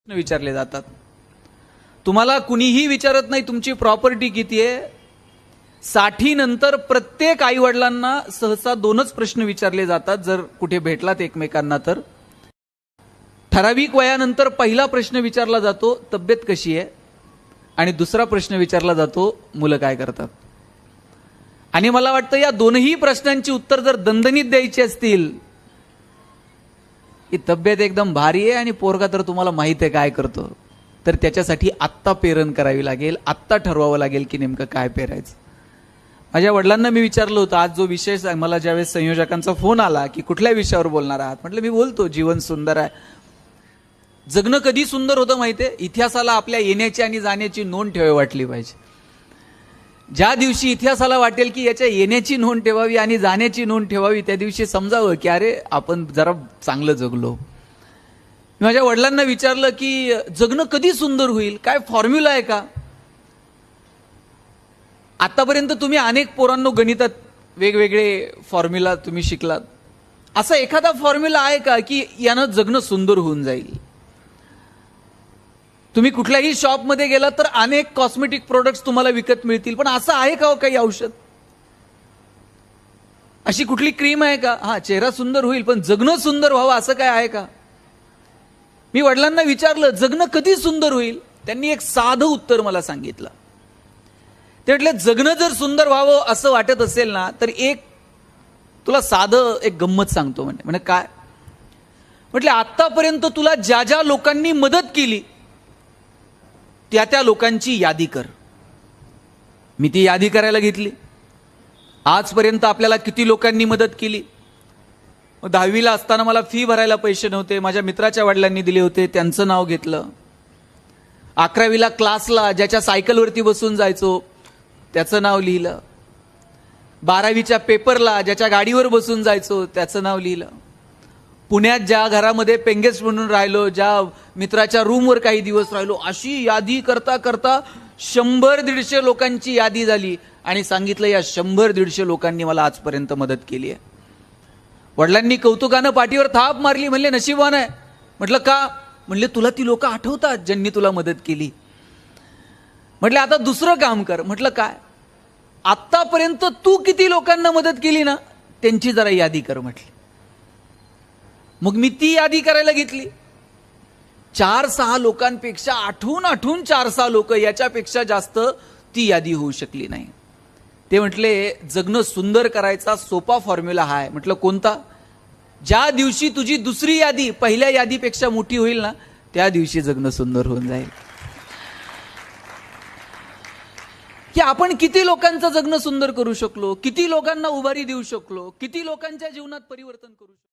विचारले जातात। तुम्हाला कुणीही विचारत नाही तुमची प्रॉपर्टी किती आहे। 60 नंतर प्रत्येक आई वडिलांना सहसा दोनच प्रश्न विचारले जातात जर कुठे भेटलात एकमेकांना तर। ठराविक वयानंतर पहिला प्रश्न विचारला जातो तब्येत कशी आहे, आणि दुसरा प्रश्न विचारला जातो मुलं काय करतात। आणि मला वाटतं या दोनही प्रश्नांची उत्तर जर दणदणीत द्यायची असतील की तब्येत एकदम भारी आहे आणि पोरगा तर तुम्हाला माहित आहे काय करतो, तर त्याच्यासाठी आत्ता पेरण करावी लागेल, आत्ता ठरवावं लागेल की नेमकं काय पेरायचं। माझ्या वडिलांना मी विचारलं होतं आज जो विषय मला ज्यावेळेस संयोजकांचा फोन आला की कुठल्या विषयावर बोलणार आहात, म्हटलं मी बोलतो जीवन सुंदर आहे। जगणं कधी सुंदर होतं माहितीये, इतिहासाला आपल्या येण्याची आणि जाण्याची नोंद ठेवावी वाटली पाहिजे। ज्या दिवशी इतिहासाला वाटेल की याच्या येण्याची नोंद ठेवावी आणि जाण्याची नोंद ठेवावी त्या दिवशी समजावं की अरे आपण जरा चांगलं जगलो। माझ्या वडिलांना विचारलं की जगणं कधी सुंदर होईल, काय फॉर्म्युला आहे का। आतापर्यंत तुम्ही अनेक पोरांनो गणितात वेगवेगळे फॉर्म्युला तुम्ही शिकलात, असा एखादा फॉर्म्युला आहे का की यानं जगणं सुंदर होऊन जाईल। तुम्ही कुठल्याही शॉपमध्ये गेला तर अनेक कॉस्मेटिक प्रोडक्ट्स तुम्हाला विकत मिळतील, पण असं आहे का हो काही औषध, अशी कुठली क्रीम आहे का, हा चेहरा सुंदर होईल पण जगणं सुंदर व्हावं असं काय आहे का। मी वडिलांना विचारलं जगणं कधी सुंदर होईल, त्यांनी एक साधं उत्तर मला सांगितलं। ते म्हटले जगणं जर सुंदर व्हावं असं वाटत असेल ना तर एक तुला साधं एक गंमत सांगतो। म्हणे काय, म्हटले आतापर्यंत तुला ज्या ज्या लोकांनी मदत केली त्या त्या लोकांची यादी कर। मी ती यादी करायला घेतली। आजपर्यंत आपल्याला किती लोकांनी मदत केली। 10वीला असताना मला फी भरायला पैसे नव्हते, माझ्या मित्राच्या वडिलांनी दिले होते, त्यांचं नाव घेतलं। 11वीला क्लासला ज्याच्या सायकलवरती बसून जायचो त्याचं नाव लिहिलं। 12वीच्या पेपरला ज्याच्या गाडीवर बसून जायचो त्याचं नाव लिहिलं। पुण्यात ज्या घरामध्ये पेंगेस्ट म्हणून राहिलो, ज्या मित्राच्या रूमवर काही दिवस राहिलो, अशी यादी करता करता 100-150 लोकांची यादी झाली आणि सांगितलं या 100-150 लोकांनी मला आजपर्यंत मदत केली आहे। वडिलांनी कौतुकानं पाठीवर थाप मारली, म्हणले नशीबवान आहे। म्हटलं का, म्हणले तुला ती लोक आठवतात ज्यांनी तुला मदत केली। म्हटलं आता दुसरं काम कर। म्हटलं काय, आतापर्यंत तू किती लोकांना मदत केली ना त्यांची जरा यादी कर म्हटली। मग मी ती यादी करायला घेतली। 4-6 लोकांपेक्षा आठवून 4-6 लोक, याच्यापेक्षा जास्त ती यादी होऊ शकली नाही। ते म्हटले जगणं सुंदर करायचा सोपा फॉर्म्युला हा आहे। म्हटलं कोणता, ज्या दिवशी तुझी दुसरी यादी पहिल्या यादीपेक्षा मोठी होईल ना त्या दिवशी जगणं सुंदर होऊन जाईल। की आपण किती लोकांचं जगणं सुंदर करू शकलो, किती लोकांना उभारी देऊ शकलो, किती लोकांच्या जीवनात परिवर्तन करू शकलो।